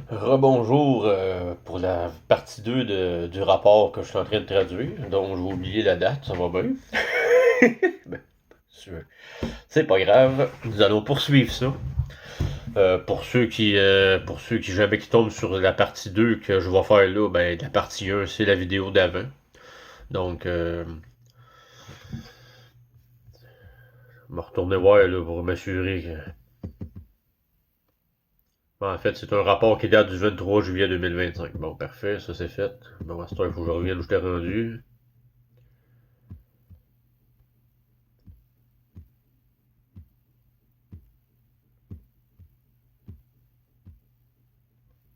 Rebonjour pour la partie 2 du rapport que je suis en train de traduire, dont je vais oublier la date, ça va bien. Ben, c'est pas grave, nous allons poursuivre ça. Pour ceux qui jamais qui tombent sur la partie 2 que je vais faire là, ben la partie 1 c'est la vidéo d'avant. Donc je vais retourner voir là, pour m'assurer que. Bon, en fait, c'est un rapport qui date du 23 juillet 2025. Bon, parfait, ça c'est fait. Bon, à ce temps, il faut que je revienne où je t'ai rendu.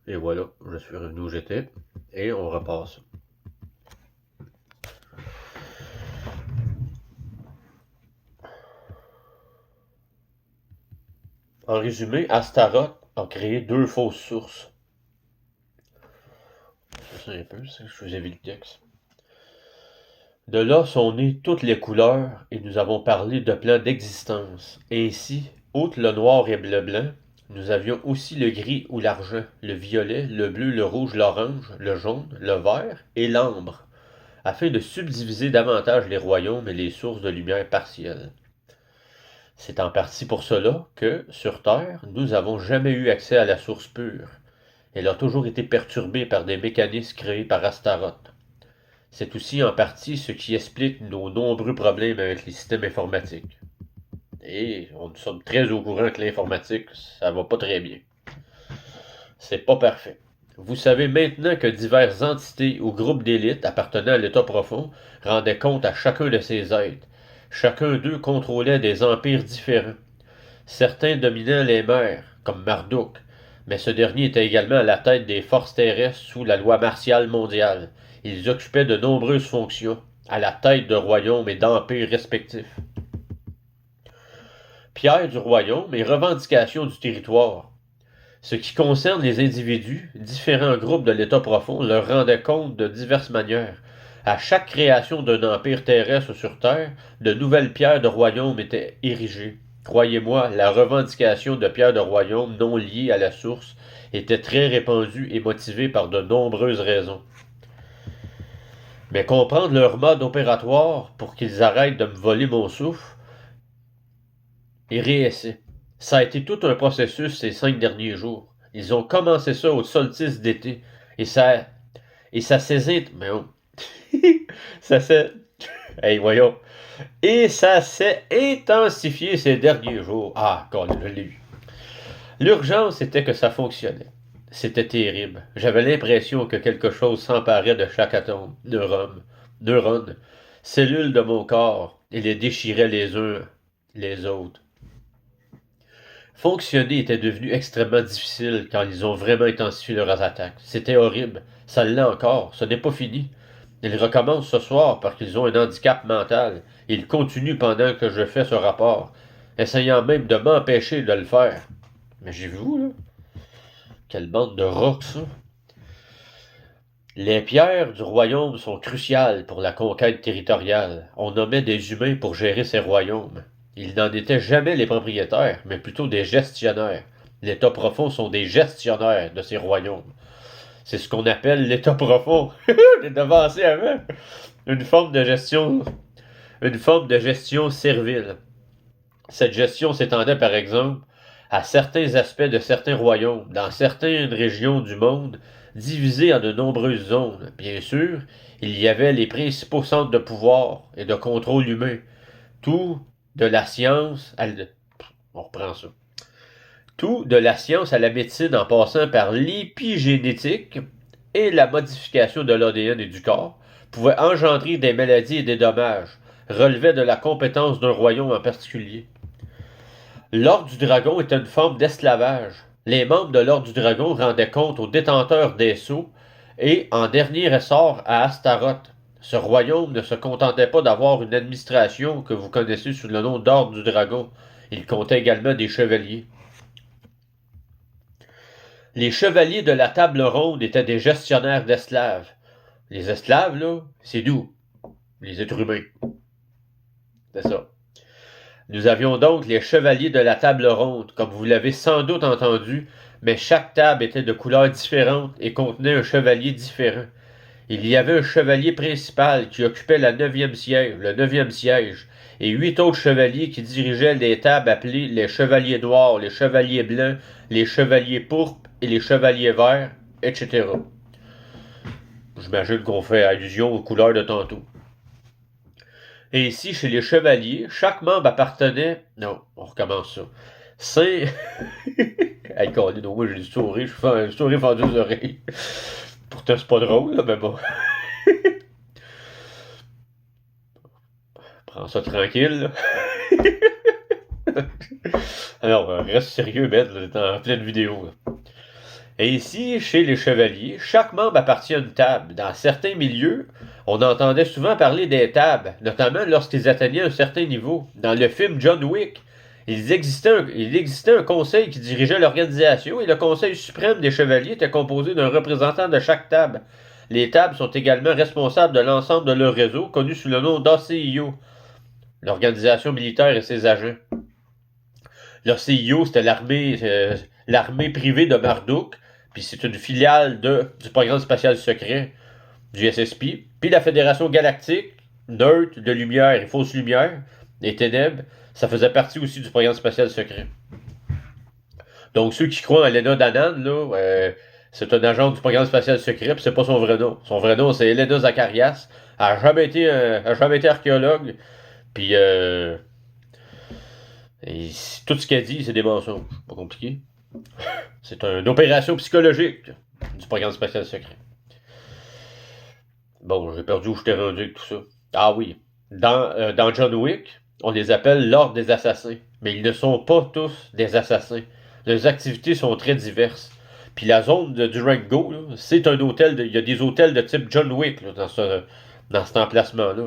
Et voilà, je suis revenu où j'étais. Et on repasse. En résumé, Astaroth a créé deux fausses sources. C'est un peu, ça, je vous ai vu le texte. De là sont nées toutes les couleurs, et nous avons parlé de plans d'existence. Ainsi, outre le noir et le blanc, nous avions aussi le gris ou l'argent, le violet, le bleu, le rouge, l'orange, le jaune, le vert et l'ambre, afin de subdiviser davantage les royaumes et les sources de lumière partielles. C'est en partie pour cela que, sur Terre, nous n'avons jamais eu accès à la source pure. Elle a toujours été perturbée par des mécanismes créés par Astaroth. C'est aussi en partie ce qui explique nos nombreux problèmes avec les systèmes informatiques. Et nous sommes très au courant que l'informatique, ça va pas très bien. C'est pas parfait. Vous savez maintenant que diverses entités ou groupes d'élite appartenant à l'État profond rendaient compte à chacun de ces êtres. Chacun d'eux contrôlait des empires différents. Certains dominaient les mers, comme Marduk, mais ce dernier était également à la tête des forces terrestres sous la loi martiale mondiale. Ils occupaient de nombreuses fonctions, à la tête de royaumes et d'empires respectifs. Pierre du royaume et revendication du territoire. Ce qui concerne les individus, différents groupes de l'État profond leur rendaient compte de diverses manières. À chaque création d'un empire terrestre sur Terre, de nouvelles pierres de royaume étaient érigées. Croyez-moi, la revendication de pierres de royaume non liées à la source était très répandue et motivée par de nombreuses raisons. Mais comprendre leur mode opératoire pour qu'ils arrêtent de me voler mon souffle et réessaient. Ça a été tout un processus ces 5 derniers jours. Ils ont commencé ça au solstice d'été. Et ça s'est. Mais oh. Ça s'est. Hey, voyons. Et ça s'est intensifié ces derniers jours. Ah, quand je l'ai eu. L'urgence était que ça fonctionnait. C'était terrible. J'avais l'impression que quelque chose s'emparait de chaque atome, neurone, cellule de mon corps, et les déchirait les uns les autres. Fonctionner était devenu extrêmement difficile quand ils ont vraiment intensifié leurs attaques. C'était horrible. Ça l'est encore. Ce n'est pas fini. Ils recommencent ce soir parce qu'ils ont un handicap mental. Ils continuent pendant que je fais ce rapport, essayant même de m'empêcher de le faire. Mais j'ai vu, là. Quelle bande de rocs, ça. Les pierres du royaume sont cruciales pour la conquête territoriale. On nommait des humains pour gérer ces royaumes. Ils n'en étaient jamais les propriétaires, mais plutôt des gestionnaires. L'État profond sont des gestionnaires de ces royaumes. C'est ce qu'on appelle l'État profond. J'ai devancé avant. Une forme de gestion, une forme de gestion servile. Cette gestion s'étendait par exemple à certains aspects de certains royaumes, dans certaines régions du monde, divisées en de nombreuses zones. Bien sûr, il y avait les principaux centres de pouvoir et de contrôle humain. Tout de la science à On reprend ça. Tout de la science à la médecine en passant par l'épigénétique et la modification de l'ADN et du corps pouvait engendrer des maladies et des dommages, relevait de la compétence d'un royaume en particulier. L'Ordre du Dragon était une forme d'esclavage. Les membres de l'Ordre du Dragon rendaient compte aux détenteurs des sceaux et, en dernier ressort, à Astaroth. Ce royaume ne se contentait pas d'avoir une administration que vous connaissez sous le nom d'Ordre du Dragon. Il comptait également des chevaliers. Les chevaliers de la table ronde étaient des gestionnaires d'esclaves. Les esclaves, là, c'est nous, les êtres humains. C'est ça. Nous avions donc les chevaliers de la table ronde, comme vous l'avez sans doute entendu, mais chaque table était de couleur différente et contenait un chevalier différent. Il y avait un chevalier principal qui occupait le neuvième siège, et 8 autres chevaliers qui dirigeaient les tables appelées les chevaliers noirs, les chevaliers blancs, les chevaliers pourpres et les chevaliers verts, etc. J'imagine qu'on fait allusion aux couleurs de tantôt. Et ici, chez les chevaliers, chaque membre appartenait... Non, on recommence ça. Saint... Hey, Colin, moi j'ai du sourire, je fais un sourire fendu aux oreilles. Pourtant, c'est pas drôle, là, mais bon. Prends ça tranquille, là. Alors, reste sérieux, Ben, là, t'es en pleine vidéo, là. Et ici, chez les chevaliers, chaque membre appartient à une table. Dans certains milieux, on entendait souvent parler des tables, notamment lorsqu'ils atteignaient un certain niveau. Dans le film John Wick, il existait un conseil qui dirigeait l'organisation et le conseil suprême des chevaliers était composé d'un représentant de chaque table. Les tables sont également responsables de l'ensemble de leur réseau, connu sous le nom d'ACIO, l'organisation militaire et ses agents. L'ACIO, c'était l'armée privée de Marduk, puis c'est une filiale du programme spatial secret du SSP, puis la Fédération galactique, neutre, de lumière et fausse lumière, les ténèbres, ça faisait partie aussi du programme spatial secret. Donc ceux qui croient en Elena Danaan, là, c'est un agent du programme spatial secret, puis c'est pas son vrai nom. Son vrai nom, c'est Elena Zacharias. Elle a jamais été archéologue, puis tout ce qu'elle dit, c'est des mensonges. Pas compliqué. C'est une opération psychologique du programme spatial secret. Bon, j'ai perdu où je t'ai rendu avec tout ça. Ah oui. Dans John Wick, on les appelle l'ordre des assassins. Mais ils ne sont pas tous des assassins. Leurs activités sont très diverses. Puis la zone de Durango, là, c'est un hôtel. Il y a des hôtels de type John Wick là, dans cet emplacement-là.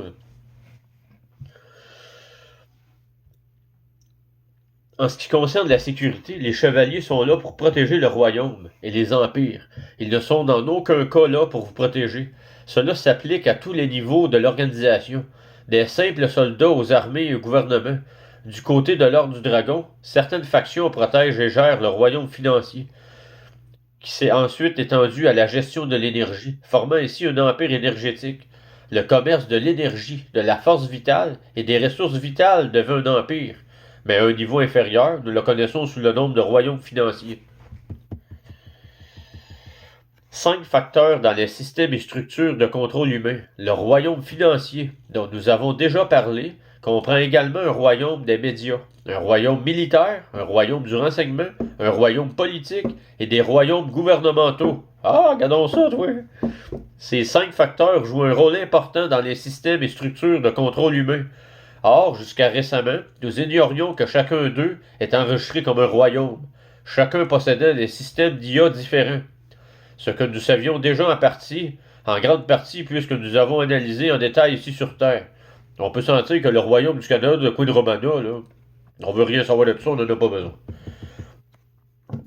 En ce qui concerne la sécurité, les chevaliers sont là pour protéger le royaume et les empires. Ils ne sont dans aucun cas là pour vous protéger. Cela s'applique à tous les niveaux de l'organisation, des simples soldats aux armées et au gouvernement. Du côté de l'Ordre du Dragon, certaines factions protègent et gèrent le royaume financier, qui s'est ensuite étendu à la gestion de l'énergie, formant ainsi un empire énergétique. Le commerce de l'énergie, de la force vitale et des ressources vitales devint un empire, mais à un niveau inférieur, nous le connaissons sous le nom de royaume financier. 5 facteurs dans les systèmes et structures de contrôle humain. Le royaume financier, dont nous avons déjà parlé, comprend également un royaume des médias, un royaume militaire, un royaume du renseignement, un royaume politique et des royaumes gouvernementaux. Ah, regardons ça, toi! Ces 5 facteurs jouent un rôle important dans les systèmes et structures de contrôle humain. Or, jusqu'à récemment, nous ignorions que chacun d'eux est enregistré comme un royaume, chacun possédant des systèmes d'IA différents. Ce que nous savions déjà en grande partie, puisque nous avons analysé en détail ici sur Terre. On peut sentir que le royaume du Canada de Queen Romana, là, on veut rien savoir de ça, on n'en a pas besoin.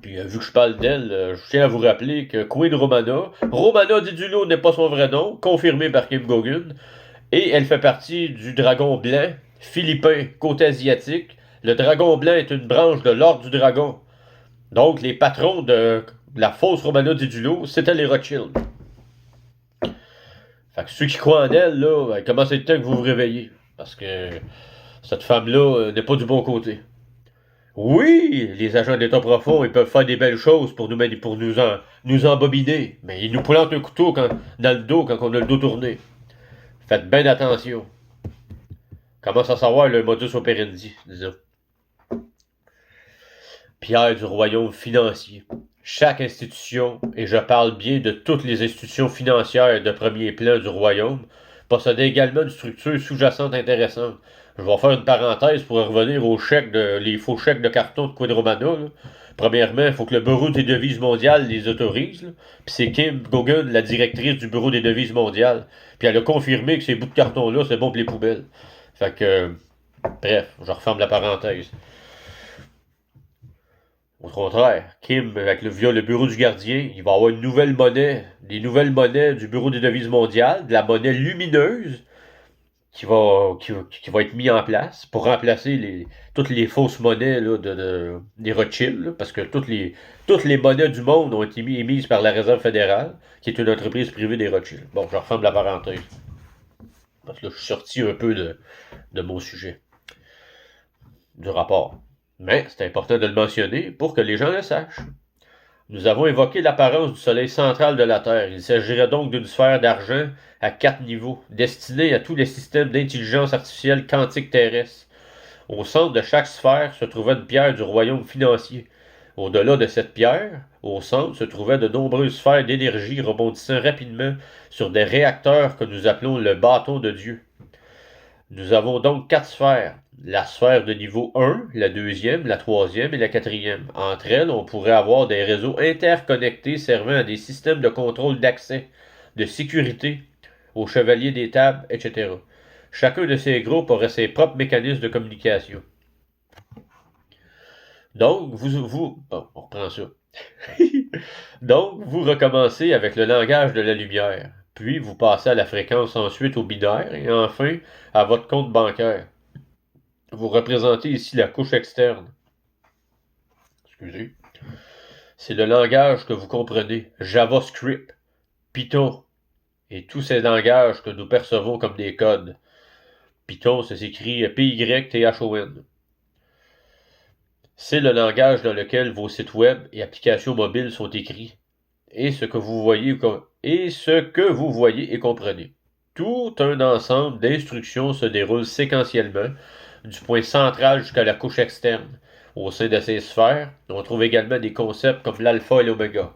Puis vu que je parle d'elle, je tiens à vous rappeler que Queen Romana Didulo n'est pas son vrai nom, confirmé par Kim Gogan, et elle fait partie du dragon blanc, philippin, côté asiatique. Le dragon blanc est une branche de l'ordre du dragon. Donc les patrons de la fausse Romana Didulo, c'était les Rothschild. Fait que ceux qui croient en elle, là, ben, commencez le temps que vous vous réveillez. Parce que cette femme-là n'est pas du bon côté. Oui, les agents d'État profond, ils peuvent faire des belles choses pour nous embobiner. Mais ils nous plantent un couteau dans le dos quand on a le dos tourné. Faites bien attention. Commence à savoir le modus operandi, disons. Pierre du royaume financier. Chaque institution, et je parle bien de toutes les institutions financières de premier plan du royaume, possédait également une structure sous-jacente intéressante. Je vais faire une parenthèse pour revenir les faux chèques de carton de Queen Romana. Premièrement, il faut que le Bureau des devises mondiales les autorise. Puis c'est Kim Gogan, la directrice du Bureau des devises mondiales. Puis elle a confirmé que ces bouts de carton-là, c'est bon pour les poubelles. Fait que, bref, je referme la parenthèse. Au contraire, Kim, via le bureau du gardien, il va avoir une nouvelle monnaie, des nouvelles monnaies du bureau des devises mondiales, de la monnaie lumineuse, qui va être mis en place pour remplacer toutes les fausses monnaies là, des Rothschild, là, parce que toutes les monnaies du monde ont été émises par la Réserve fédérale, qui est une entreprise privée des Rothschild. Bon, je referme la parenthèse, parce que là, je suis sorti un peu de mon sujet, du rapport. Mais c'est important de le mentionner pour que les gens le sachent. Nous avons évoqué l'apparence du Soleil central de la Terre. Il s'agirait donc d'une sphère d'argent à 4 niveaux, destinée à tous les systèmes d'intelligence artificielle quantique terrestre. Au centre de chaque sphère se trouvait une pierre du royaume financier. Au-delà de cette pierre, au centre, se trouvaient de nombreuses sphères d'énergie rebondissant rapidement sur des réacteurs que nous appelons le bâton de Dieu. Nous avons donc 4 sphères. La sphère de niveau 1, la deuxième, la troisième et la quatrième. Entre elles, on pourrait avoir des réseaux interconnectés servant à des systèmes de contrôle d'accès, de sécurité, aux chevaliers des tables, etc. Chacun de ces groupes aurait ses propres mécanismes de communication. Donc, bon, on reprend ça. Donc, vous recommencez avec le langage de la lumière. Puis, vous passez à la fréquence ensuite au binaire et enfin à votre compte bancaire. Vous représentez ici la couche externe. Excusez. C'est le langage que vous comprenez. JavaScript, Python et tous ces langages que nous percevons comme des codes. Python, ça s'écrit P-Y-T-H-O-N. C'est le langage dans lequel vos sites web et applications mobiles sont écrits. Et ce que vous voyez et comprenez. Tout un ensemble d'instructions se déroule séquentiellement, du point central jusqu'à la couche externe. Au sein de ces sphères, on trouve également des concepts comme l'alpha et l'oméga.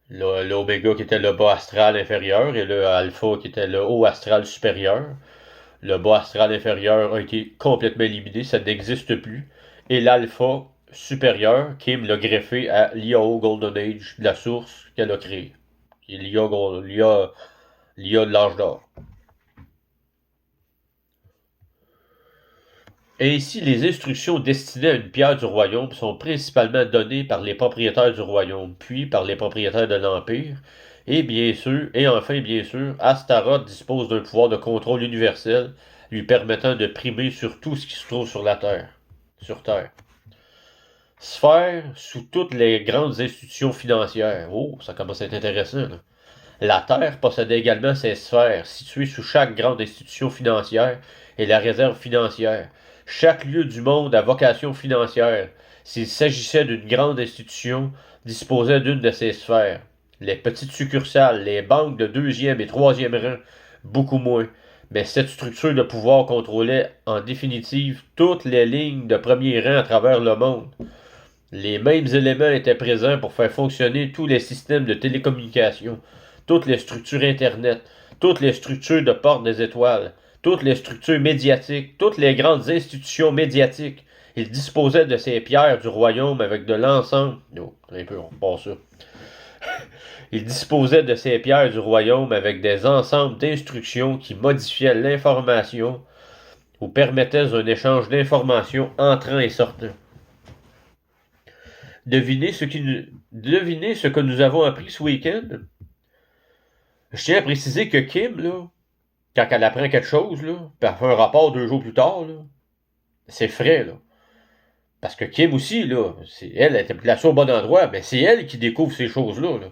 L'oméga qui était le bas astral inférieur et le alpha qui était le haut astral supérieur. Le bas astral inférieur a été complètement éliminé, ça n'existe plus. Et l'alpha supérieur, Kim l'a greffé à l'IAO Golden Age, la source qu'elle a créée. L'IA de l'âge d'or. Ainsi, les instructions destinées à une pierre du royaume sont principalement données par les propriétaires du royaume, puis par les propriétaires de l'Empire, et enfin, bien sûr, Astaroth dispose d'un pouvoir de contrôle universel, lui permettant de primer sur tout ce qui se trouve sur Terre. Sphère sous toutes les grandes institutions financières. Oh, ça commence à être intéressant, là. La Terre possédait également ses sphères, situées sous chaque grande institution financière et la réserve financière. Chaque lieu du monde à vocation financière, s'il s'agissait d'une grande institution, disposait d'une de ces sphères. Les petites succursales, les banques de deuxième et troisième rang, beaucoup moins. Mais cette structure de pouvoir contrôlait en définitive toutes les lignes de premier rang à travers le monde. Les mêmes éléments étaient présents pour faire fonctionner tous les systèmes de télécommunication, toutes les structures Internet, toutes les structures de porte des étoiles, toutes les structures médiatiques, toutes les grandes institutions médiatiques. Il disposait de ces pierres du royaume avec de l'ensemble. Oh, un peu, on passe ça. Il disposait de ces pierres du royaume avec des ensembles d'instructions qui modifiaient l'information ou permettaient un échange d'informations entrant et sortant. Devinez ce que nous avons appris ce week-end? Je tiens à préciser que Kim, là, quand elle apprend quelque chose, là, puis elle fait un rapport 2 jours plus tard, là, c'est frais, là. Parce que Kim aussi, là, elle était placée au bon endroit, mais c'est elle qui découvre ces choses-là, là.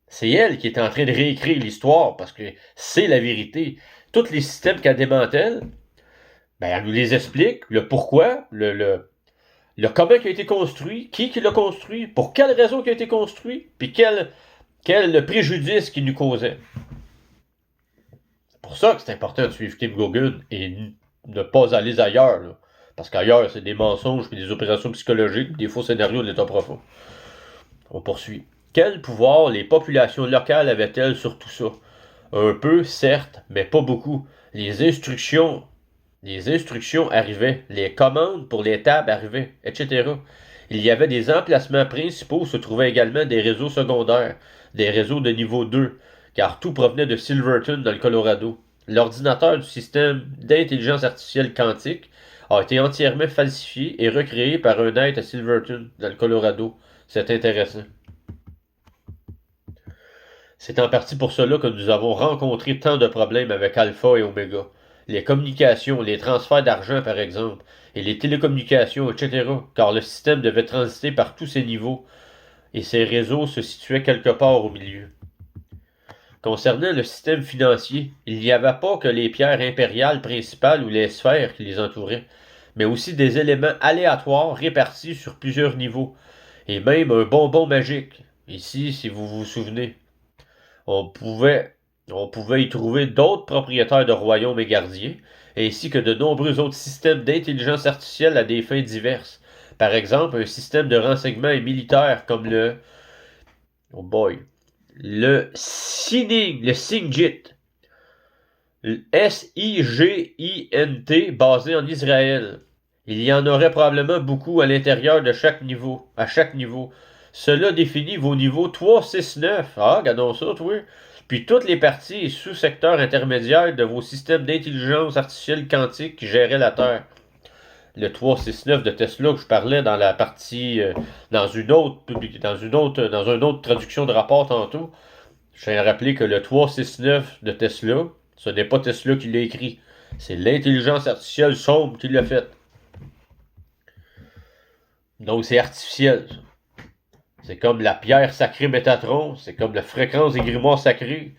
C'est elle qui est en train de réécrire l'histoire, parce que c'est la vérité. Tous les systèmes qu'elle démantèle, ben, elle nous les explique, le pourquoi, le comment qui a été construit, qui l'a construit, pour quelle raison qui a été construit, puis quel préjudice qui nous causait. C'est pour ça que c'est important de suivre Kim Gogan et ne pas aller ailleurs, là. Parce qu'ailleurs, c'est des mensonges, puis des opérations psychologiques, puis des faux scénarios de l'état profond. On poursuit. Quel pouvoir les populations locales avaient-elles sur tout ça? Un peu, certes, mais pas beaucoup. Les instructions arrivaient, les commandes pour les tables arrivaient, etc. Il y avait des emplacements principaux, se trouvaient également des réseaux secondaires, des réseaux de niveau 2, car tout provenait de Silverton dans le Colorado. L'ordinateur du système d'intelligence artificielle quantique a été entièrement falsifié et recréé par un être à Silverton dans le Colorado. C'est intéressant. C'est en partie pour cela que nous avons rencontré tant de problèmes avec Alpha et Oméga. Les communications, les transferts d'argent par exemple, et les télécommunications, etc., car le système devait transiter par tous ces niveaux, et ces réseaux se situaient quelque part au milieu. Concernant le système financier, il n'y avait pas que les pierres impériales principales ou les sphères qui les entouraient, mais aussi des éléments aléatoires répartis sur plusieurs niveaux, et même un bonbon magique. Ici, si vous vous souvenez, on pouvait, on pouvait y trouver d'autres propriétaires de royaumes et gardiens, ainsi que de nombreux autres systèmes d'intelligence artificielle à des fins diverses. Par exemple, un système de renseignement et militaire comme oh boy, le Singit, le SIGINT basé en Israël. Il y en aurait probablement beaucoup à l'intérieur de chaque niveau, à chaque niveau. Cela définit vos niveaux 3, 6, 9. Ah, regardons ça, oui. Puis toutes les parties et sous-secteurs intermédiaires de vos systèmes d'intelligence artificielle quantique qui géraient la Terre. Le 369 de Tesla que je parlais dans la partie dans une autre traduction de rapport tantôt. Je tiens à rappeler que le 369 de Tesla, ce n'est pas Tesla qui l'a écrit. C'est l'intelligence artificielle sombre qui l'a fait. Donc c'est artificiel. C'est comme la pierre sacrée Métatron, c'est comme la fréquence des grimoires sacrés.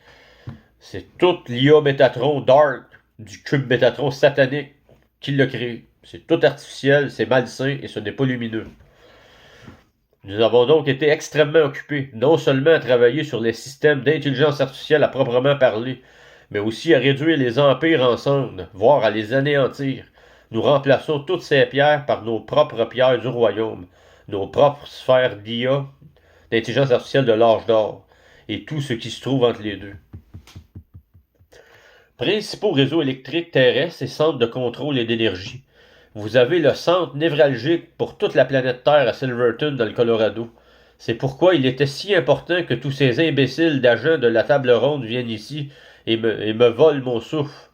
C'est toute l'IA Métatron Dark du cube Métatron satanique qui l'a créé. C'est tout artificiel, c'est malsain et ce n'est pas lumineux. Nous avons donc été extrêmement occupés, non seulement à travailler sur les systèmes d'intelligence artificielle à proprement parler, mais aussi à réduire les empires ensemble, voire à les anéantir. Nous remplaçons toutes ces pierres par nos propres pierres du royaume, nos propres sphères d'IA, d'intelligence artificielle de l'âge d'or, et tout ce qui se trouve entre les deux. Principaux réseaux électriques terrestres et centres de contrôle et d'énergie. Vous avez le centre névralgique pour toute la planète Terre à Silverton dans le Colorado. C'est pourquoi il était si important que tous ces imbéciles d'agents de la table ronde viennent ici et me volent mon souffle,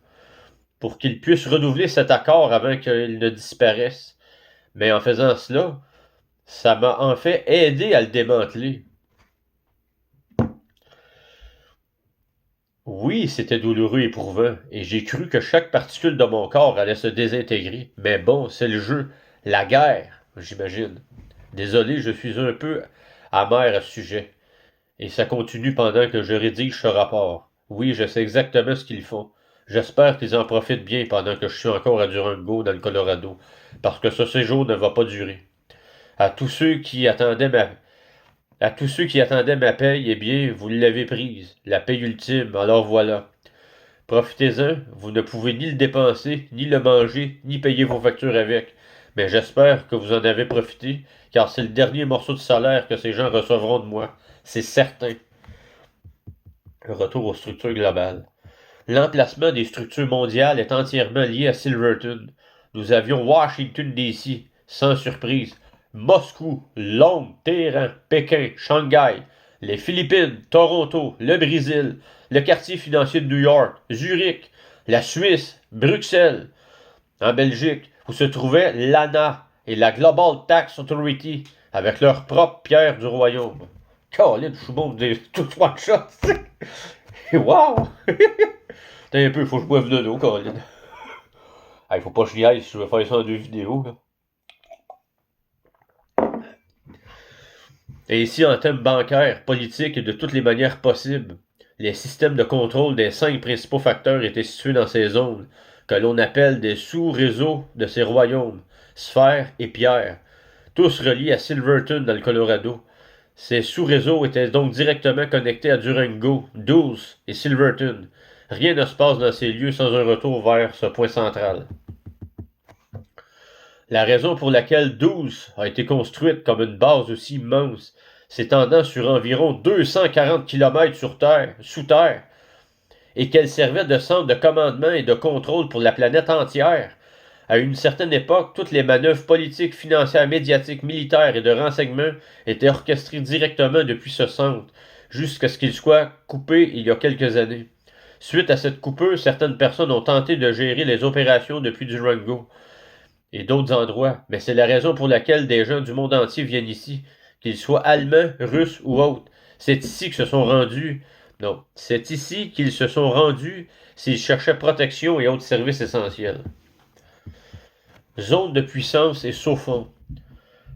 pour qu'ils puissent renouveler cet accord avant qu'il ne disparaisse. Mais en faisant cela, ça m'a en fait aidé à le démanteler. Oui, c'était douloureux et éprouvant, et j'ai cru que chaque particule de mon corps allait se désintégrer. Mais bon, c'est le jeu. La guerre, j'imagine. Désolé, je suis un peu amer à ce sujet. Et ça continue pendant que je rédige ce rapport. Oui, je sais exactement ce qu'ils font. J'espère qu'ils en profitent bien pendant que je suis encore à Durango, dans le Colorado, parce que ce séjour ne va pas durer. À tous ceux qui attendaient ma paye, eh bien, vous l'avez prise, la paye ultime, alors voilà. Profitez-en, vous ne pouvez ni le dépenser, ni le manger, ni payer vos factures avec. Mais j'espère que vous en avez profité, car c'est le dernier morceau de salaire que ces gens recevront de moi. C'est certain. Retour aux structures globales. L'emplacement des structures mondiales est entièrement lié à Silverton. Nous avions Washington DC, sans surprise, Moscou, Londres, Téhéran, Pékin, Shanghai, les Philippines, Toronto, le Brésil, le quartier financier de New York, Zurich, la Suisse, Bruxelles. En Belgique, où se trouvaient l'ANA et la Global Tax Authority, avec leurs propres pierres du royaume. Caroline, je suis bon de dire tout one shot. Wow! T'as un peu, faut que je boive de l'eau, Caroline. Il faut pas que je y aille si je veux faire ça en 2 vidéos. Là. Et ici, en thème bancaire, politique et de toutes les manières possibles, les systèmes de contrôle des 5 principaux facteurs étaient situés dans ces zones, que l'on appelle des sous-réseaux de ces royaumes, sphères et pierres, tous reliés à Silverton dans le Colorado. Ces sous-réseaux étaient donc directement connectés à Durango, Dulce et Silverton. Rien ne se passe dans ces lieux sans un retour vers ce point central. La raison pour laquelle Dulce a été construite comme une base aussi immense, s'étendant sur environ 240 km sous terre, et qu'elle servait de centre de commandement et de contrôle pour la planète entière. À une certaine époque, toutes les manœuvres politiques, financières, médiatiques, militaires et de renseignement étaient orchestrées directement depuis ce centre, jusqu'à ce qu'il soit coupé il y a quelques années. Suite à cette coupure, certaines personnes ont tenté de gérer les opérations depuis Durango et d'autres endroits, mais c'est la raison pour laquelle des gens du monde entier viennent ici, qu'ils soient allemands, russes ou autres. C'est ici que se sont rendus Non. C'est ici qu'ils se sont rendus s'ils cherchaient protection et autres services essentiels. Zone de puissance et sous-fond.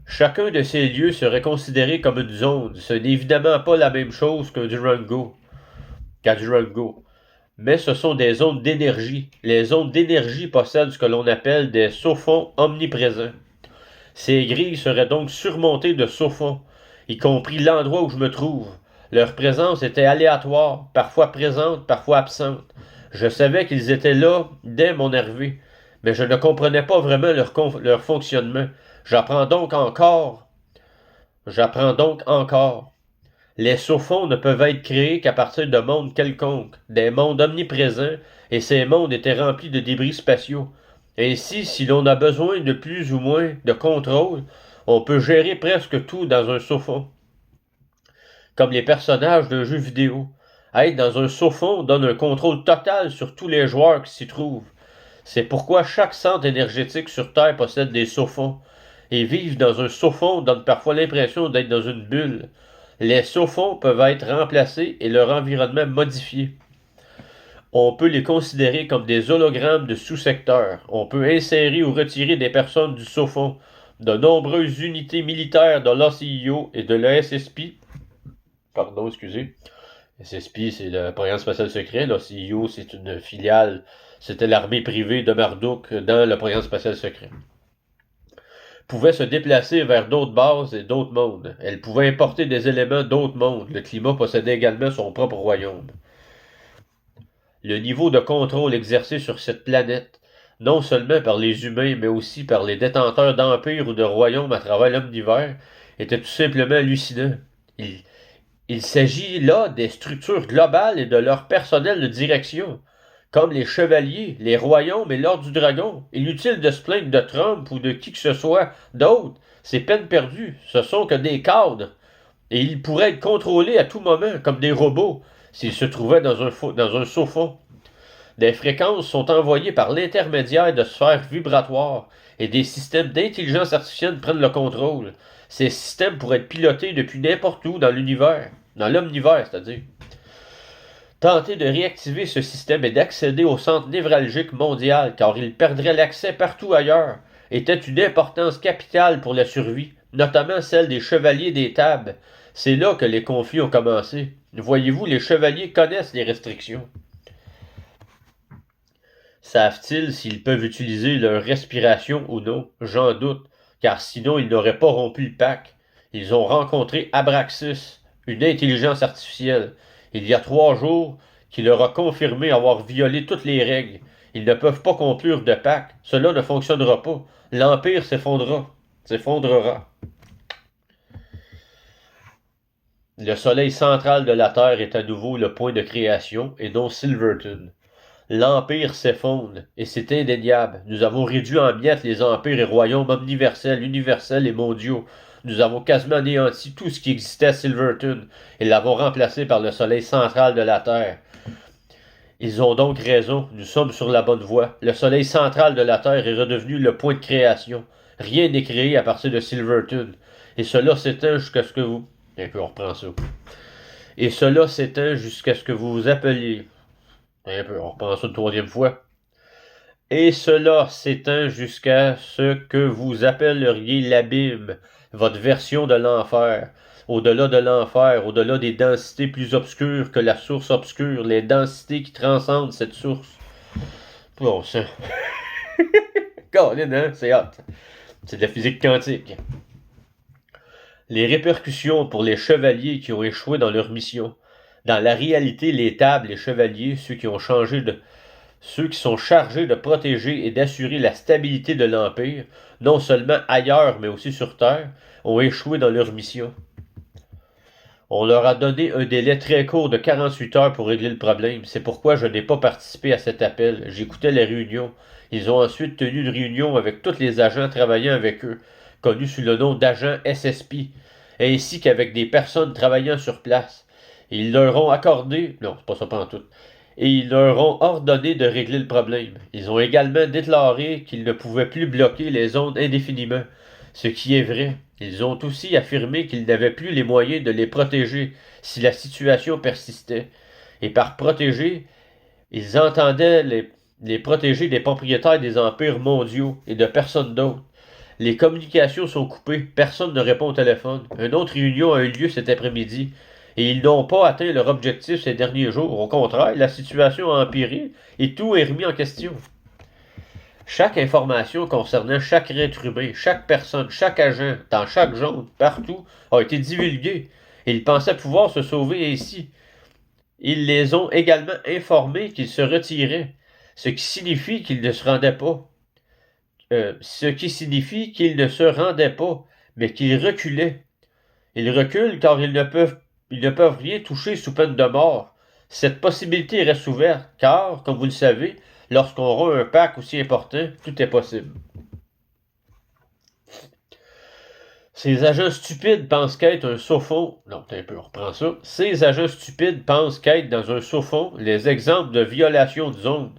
Chacun de ces lieux serait considéré comme une zone. Ce n'est évidemment pas la même chose qu'un Durango. Mais ce sont des zones d'énergie. Les zones d'énergie possèdent ce que l'on appelle des sous-fonds omniprésents. Ces grilles seraient donc surmontées de sous-fonds, y compris l'endroit où je me trouve. Leur présence était aléatoire, parfois présente, parfois absente. Je savais qu'ils étaient là dès mon arrivée, mais je ne comprenais pas vraiment leur fonctionnement. J'apprends donc encore. Les sous-fonds ne peuvent être créés qu'à partir de mondes quelconques, des mondes omniprésents, et ces mondes étaient remplis de débris spatiaux. Ainsi, si l'on a besoin de plus ou moins de contrôle, on peut gérer presque tout dans un sous-fond. Comme les personnages d'un jeu vidéo. Être dans un sous-fond donne un contrôle total sur tous les joueurs qui s'y trouvent. C'est pourquoi chaque centre énergétique sur Terre possède des sous-fonds. Et vivre dans un sous-fond donne parfois l'impression d'être dans une bulle. Les sous-fonds peuvent être remplacés et leur environnement modifié. On peut les considérer comme des hologrammes de sous-secteurs. On peut insérer ou retirer des personnes du sous-fond. De nombreuses unités militaires de l'OCIO et de l'ESSP. Pardon, excusez. SSP, c'est le programme spatial secret. L'OCIO, c'est une filiale. C'était l'armée privée de Marduk dans le programme spatial secret. Pouvait se déplacer vers d'autres bases et d'autres mondes. Elle pouvait importer des éléments d'autres mondes. Le climat possédait également son propre royaume. Le niveau de contrôle exercé sur cette planète, non seulement par les humains, mais aussi par les détenteurs d'empires ou de royaumes à travers l'omnivers, était tout simplement hallucinant. Il s'agit là des structures globales et de leur personnel de direction, comme les chevaliers, les royaumes et l'ordre du dragon. Inutile de se plaindre de Trump ou de qui que ce soit d'autre. C'est peine perdue. Ce sont que des cadres. Et ils pourraient être contrôlés à tout moment, comme des robots, s'ils se trouvaient dans un sous-fond. Des fréquences sont envoyées par l'intermédiaire de sphères vibratoires, et des systèmes d'intelligence artificielle prennent le contrôle. Ces systèmes pourraient être pilotés depuis n'importe où dans l'univers. Dans l'omnivers, c'est-à-dire. Tenter de réactiver ce système et d'accéder au centre névralgique mondial, car il perdrait l'accès partout ailleurs, était une importance capitale pour la survie, notamment celle des chevaliers des tables. C'est là que les conflits ont commencé. Voyez-vous, les chevaliers connaissent les restrictions. Savent-ils s'ils peuvent utiliser leur respiration ou non? J'en doute, car sinon ils n'auraient pas rompu le pacte. Ils ont rencontré Abraxas, une intelligence artificielle, il y a 3 jours, qui leur a confirmé avoir violé toutes les règles. Ils ne peuvent pas conclure de pacte. Cela ne fonctionnera pas. L'Empire s'effondrera. Le soleil central de la Terre est à nouveau le point de création, et non Silverton. L'Empire s'effondre, et c'est indéniable. Nous avons réduit en miettes les empires et royaumes omniversels, universels et mondiaux. Nous avons quasiment anéanti tout ce qui existait à Silverton, et l'avons remplacé par le soleil central de la Terre. Ils ont donc raison, nous sommes sur la bonne voie. Le soleil central de la Terre est redevenu le point de création. Rien n'est créé à partir de Silverton. Et cela s'éteint jusqu'à ce que vous... Et puis on reprend ça. Et cela s'éteint jusqu'à ce que vous vous appeliez... Un peu, on reprend ça une 3e fois. Et cela s'éteint jusqu'à ce que vous appelleriez l'abîme, votre version de l'enfer. Au-delà de l'enfer, au-delà des densités plus obscures que la source obscure, les densités qui transcendent cette source. Bon, ça... Colin, hein? C'est hot. C'est de la physique quantique. Les répercussions pour les chevaliers qui ont échoué dans leur mission. Dans la réalité, les tables, les chevaliers, ceux qui sont chargés de protéger et d'assurer la stabilité de l'Empire, non seulement ailleurs mais aussi sur Terre, ont échoué dans leur mission. On leur a donné un délai très court de 48 heures pour régler le problème. C'est pourquoi je n'ai pas participé à cet appel. J'écoutais les réunions. Ils ont ensuite tenu une réunion avec tous les agents travaillant avec eux, connus sous le nom d'agents SSP, ainsi qu'avec des personnes travaillant sur place. Et ils leur ont accordé... Non, c'est pas ça pantoute. Et ils leur ont ordonné de régler le problème. Ils ont également déclaré qu'ils ne pouvaient plus bloquer les zones indéfiniment, ce qui est vrai. Ils ont aussi affirmé qu'ils n'avaient plus les moyens de les protéger si la situation persistait. Et par protéger, ils entendaient les protéger des propriétaires des empires mondiaux et de personne d'autre. Les communications sont coupées, personne ne répond au téléphone. Une autre réunion a eu lieu cet après-midi. Et ils n'ont pas atteint leur objectif ces derniers jours. Au contraire, la situation a empiré et tout est remis en question. Chaque information concernant chaque être humain, chaque personne, chaque agent, dans chaque zone, partout, a été divulguée. Ils pensaient pouvoir se sauver ainsi. Ils les ont également informés qu'ils se retiraient, ce qui signifie qu'ils ne se rendaient pas. Ce qui signifie qu'ils ne se rendaient pas, mais qu'ils reculaient. Ils reculent car ils ne peuvent rien toucher sous peine de mort. Cette possibilité reste ouverte, car, comme vous le savez, lorsqu'on aura un pacte aussi important, tout est possible. Ces agents stupides pensent qu'être un saut-fond... Non, un peu, on reprend ça. Ces agents stupides pensent qu'être dans un saut-fond les exemples de violation de zone.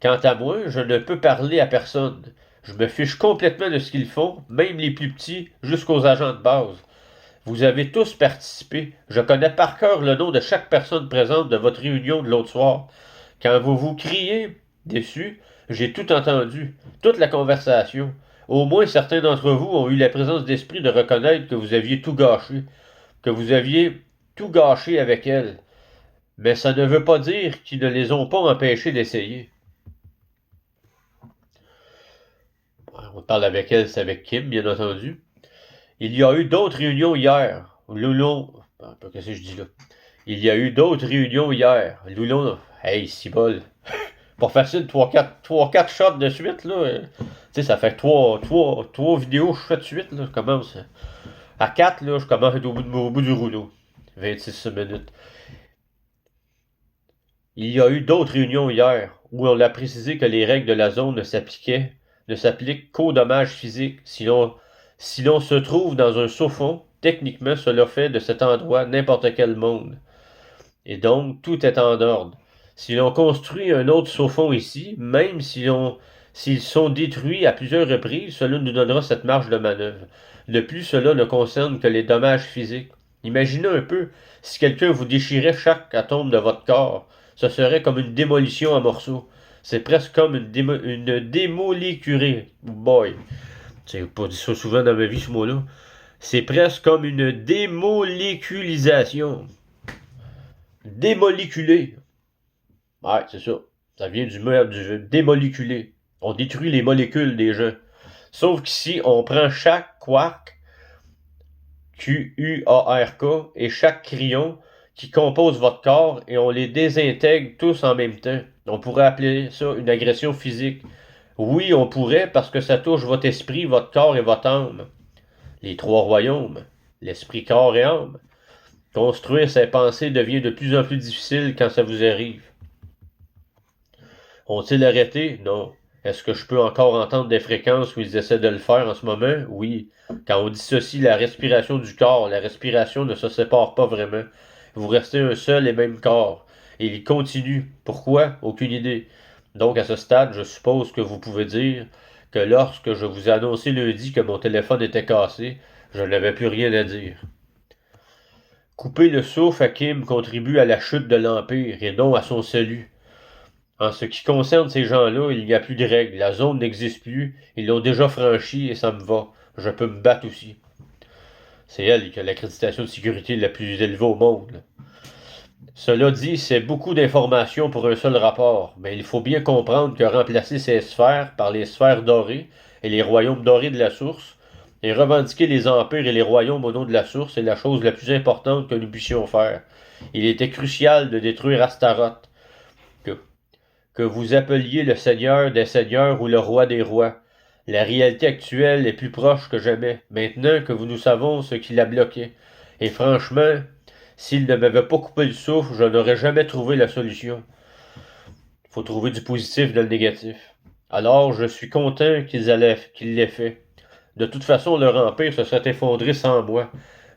Quant à moi, je ne peux parler à personne. Je me fiche complètement de ce qu'ils font, même les plus petits, jusqu'aux agents de base. Vous avez tous participé. Je connais par cœur le nom de chaque personne présente de votre réunion de l'autre soir. Quand vous criez déçu, j'ai tout entendu, toute la conversation. Au moins certains d'entre vous ont eu la présence d'esprit de reconnaître que vous aviez tout gâché, que vous aviez tout gâché avec elle. Mais ça ne veut pas dire qu'ils ne les ont pas empêchés d'essayer. On parle avec elle, c'est avec Kim, bien entendu. Il y a eu d'autres réunions hier. Loulon... Qu'est-ce que je dis là? Il y a eu d'autres réunions hier. Loulon... Hey, c'est bol. Pas facile, 3-4 shots de suite, là. Tu sais, ça fait 3 vidéos que je fais de suite, là. Je commence... À 4, là, je commence à être au bout du rouleau. 26 minutes. Il y a eu d'autres réunions hier, où on a précisé que les règles de la zone ne s'appliquent qu'aux dommages physiques. Si l'on se trouve dans un saut-fond, techniquement, cela fait de cet endroit n'importe quel monde. Et donc, tout est en ordre. Si l'on construit un autre saut-fond ici, même s'ils sont détruits à plusieurs reprises, cela nous donnera cette marge de manœuvre. De plus, cela ne concerne que les dommages physiques. Imaginez un peu, si quelqu'un vous déchirait chaque atome de votre corps, ce serait comme une démolition en morceaux. C'est presque comme une démoléculée. Boy. J'ai pas dit ça souvent dans ma vie, ce mot-là. C'est presque comme une démoléculisation. Démoléculer. Ouais, c'est ça. Ça vient du démoléculer. On détruit les molécules des gens. Sauf qu'ici, on prend chaque quark, Q-U-A-R-K, et chaque cryon qui compose votre corps et on les désintègre tous en même temps. On pourrait appeler ça une agression physique. Oui, on pourrait parce que ça touche votre esprit, votre corps et votre âme. Les 3 royaumes. L'esprit, corps et âme. Construire ses pensées devient de plus en plus difficile quand ça vous arrive. Ont-ils arrêté? Non. Est-ce que je peux encore entendre des fréquences où ils essaient de le faire en ce moment? Oui. Quand on dissocie la respiration du corps, la respiration ne se sépare pas vraiment. Vous restez un seul et même corps. Et il continue. Pourquoi? Aucune idée. Donc à ce stade, je suppose que vous pouvez dire que lorsque je vous ai annoncé lundi que mon téléphone était cassé, je n'avais plus rien à dire. Couper le souffle à Kim contribue à la chute de l'Empire et non à son salut. En ce qui concerne ces gens-là, il n'y a plus de règles. La zone n'existe plus. Ils l'ont déjà franchie et ça me va. Je peux me battre aussi. C'est elle qui a l'accréditation de sécurité la plus élevée au monde. Cela dit, c'est beaucoup d'informations pour un seul rapport, mais il faut bien comprendre que remplacer ces sphères par les sphères dorées et les royaumes dorés de la source, et revendiquer les empires et les royaumes au nom de la source est la chose la plus importante que nous puissions faire. Il était crucial de détruire Astaroth, que vous appeliez le Seigneur des Seigneurs ou le Roi des Rois. La réalité actuelle est plus proche que jamais, maintenant que nous savons ce qui l'a bloqué. Et franchement, s'il ne m'avait pas coupé le souffle, je n'aurais jamais trouvé la solution. Il faut trouver du positif dans le négatif. Alors, je suis content qu'ils l'aient fait. De toute façon, leur empire se serait effondré sans moi.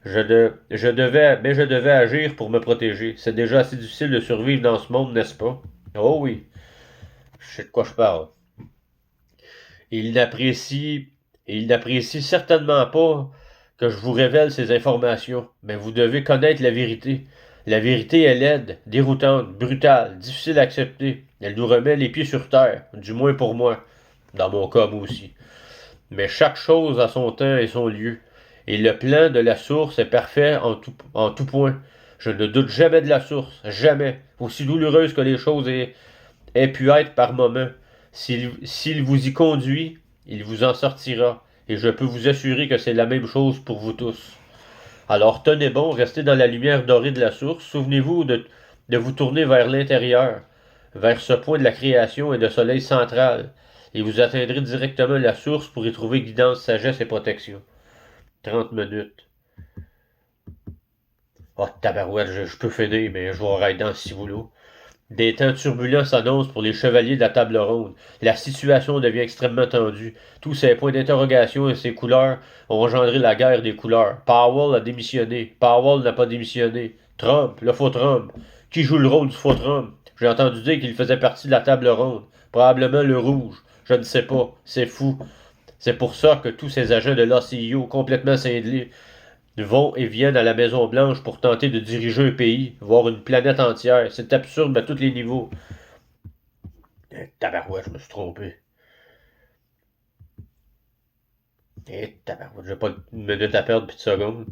Je devais agir pour me protéger. C'est déjà assez difficile de survivre dans ce monde, n'est-ce pas? Oh oui. Je sais de quoi je parle. Il n'apprécie certainement pas que je vous révèle ces informations, mais vous devez connaître la vérité. La vérité est laide, déroutante, brutale, difficile à accepter. Elle nous remet les pieds sur terre, du moins pour moi. Dans mon cas, moi aussi. Mais chaque chose a son temps et son lieu. Et le plan de la source est parfait en tout point. Je ne doute jamais de la source, jamais. Aussi douloureuse que les choses aient pu être par moments. S'il vous y conduit, il vous en sortira. Et je peux vous assurer que c'est la même chose pour vous tous. Alors tenez bon, restez dans la lumière dorée de la source. Souvenez-vous de vous tourner vers l'intérieur, vers ce point de la création et de soleil central. Et vous atteindrez directement la source pour y trouver guidance, sagesse et protection. 30 minutes. Oh, tabarouette, je peux finir, mais je vais arrêter dans ce boulot. Des temps turbulents s'annoncent pour les chevaliers de la table ronde. La situation devient extrêmement tendue. Tous ces points d'interrogation et ces couleurs ont engendré la guerre des couleurs. Powell a démissionné. Powell n'a pas démissionné. Trump, le faux Trump. Qui joue le rôle du faux Trump? J'ai entendu dire qu'il faisait partie de la table ronde. Probablement le rouge. Je ne sais pas. C'est fou. C'est pour ça que tous ces agents de l'ACIO complètement cinglés vont et viennent à la Maison-Blanche pour tenter de diriger un pays, voire une planète entière. C'est absurde à tous les niveaux. Tabarouette, je me suis trompé. Tabarouette, j'ai pas une minute à perdre puis de secondes.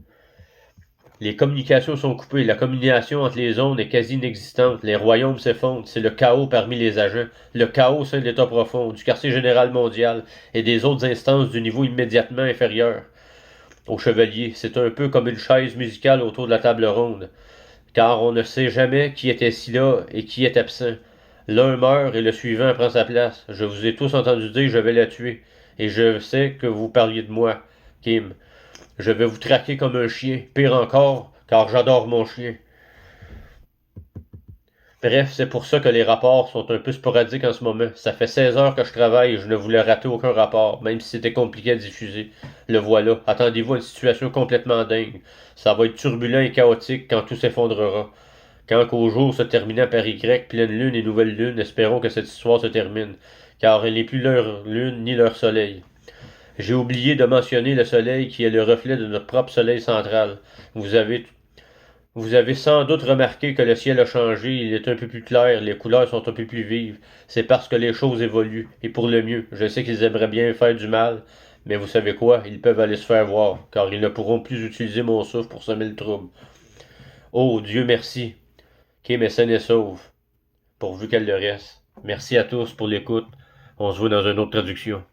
Les communications sont coupées, la communication entre les zones est quasi inexistante, les royaumes s'effondrent, c'est le chaos parmi les agents, le chaos au sein de l'État profond, du quartier général mondial et des autres instances du niveau immédiatement inférieur. Au chevalier, c'est un peu comme une chaise musicale autour de la table ronde, car on ne sait jamais qui est assis là et qui est absent. L'un meurt et le suivant prend sa place. Je vous ai tous entendu dire je vais la tuer, et je sais que vous parliez de moi, Kim. Je vais vous traquer comme un chien, pire encore, car j'adore mon chien. Bref, c'est pour ça que les rapports sont un peu sporadiques en ce moment. Ça fait 16 heures que je travaille et je ne voulais rater aucun rapport, même si c'était compliqué à diffuser. Le voilà. Attendez-vous à une situation complètement dingue. Ça va être turbulent et chaotique quand tout s'effondrera. Quand qu'au jour se terminant par Y, pleine lune et nouvelle lune, espérons que cette histoire se termine, car elle n'est plus leur lune ni leur soleil. J'ai oublié de mentionner le soleil qui est le reflet de notre propre soleil central. Vous avez Vous avez sans doute remarqué que le ciel a changé, il est un peu plus clair, les couleurs sont un peu plus vives. C'est parce que les choses évoluent, et pour le mieux. Je sais qu'ils aimeraient bien faire du mal, mais vous savez quoi, ils peuvent aller se faire voir, car ils ne pourront plus utiliser mon souffle pour semer le trouble. Oh, Dieu merci, Kim est saine et sauve, pourvu qu'elle le reste. Merci à tous pour l'écoute. On se voit dans une autre traduction.